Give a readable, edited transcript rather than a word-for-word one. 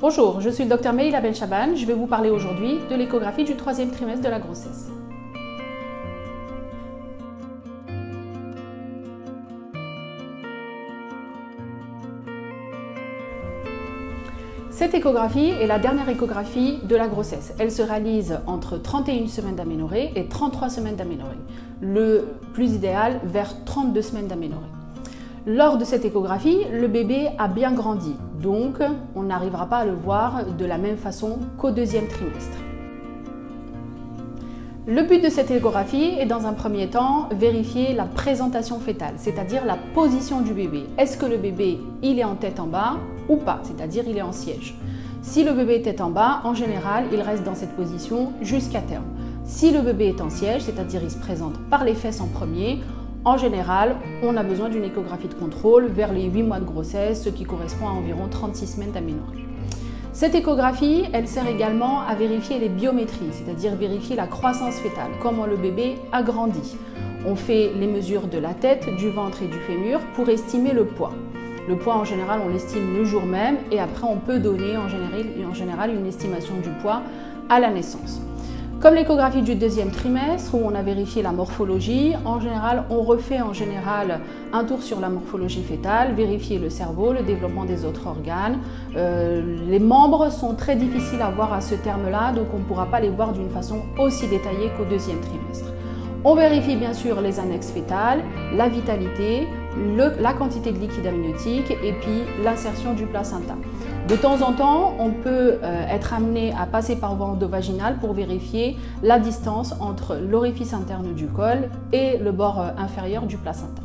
Bonjour, je suis le Dr Meïla Benchaban. Je vais vous parler aujourd'hui de l'échographie du troisième trimestre de la grossesse. Cette échographie est la dernière échographie de la grossesse. Elle se réalise entre 31 semaines d'aménorrhée et 33 semaines d'aménorrhée. Le plus idéal vers 32 semaines d'aménorrhée. Lors de cette échographie, le bébé a bien grandi, donc on n'arrivera pas à le voir de la même façon qu'au deuxième trimestre. Le but de cette échographie est dans un premier temps vérifier la présentation fœtale, c'est-à-dire la position du bébé. Est-ce que le bébé il est en tête en bas ou pas, c'est-à-dire il est en siège. Si le bébé est tête en bas, en général, il reste dans cette position jusqu'à terme. Si le bébé est en siège, c'est-à-dire il se présente par les fesses en premier, en général, on a besoin d'une échographie de contrôle vers les 8 mois de grossesse, ce qui correspond à environ 36 semaines d'aménorrhée. Cette échographie, elle sert également à vérifier les biométries, c'est-à-dire vérifier la croissance fœtale, comment le bébé a grandi. On fait les mesures de la tête, du ventre et du fémur pour estimer le poids. Le poids, en général, on l'estime le jour même et après, on peut donner en général une estimation du poids à la naissance. Comme l'échographie du deuxième trimestre où on a vérifié la morphologie, en général, on refait un tour sur la morphologie fœtale, vérifier le cerveau, le développement des autres organes. Les membres sont très difficiles à voir à ce terme-là, donc on ne pourra pas les voir d'une façon aussi détaillée qu'au deuxième trimestre. On vérifie bien sûr les annexes fœtales, la vitalité, la quantité de liquide amniotique et puis l'insertion du placenta. De temps en temps, on peut être amené à passer par voie endovaginale pour vérifier la distance entre l'orifice interne du col et le bord inférieur du placenta.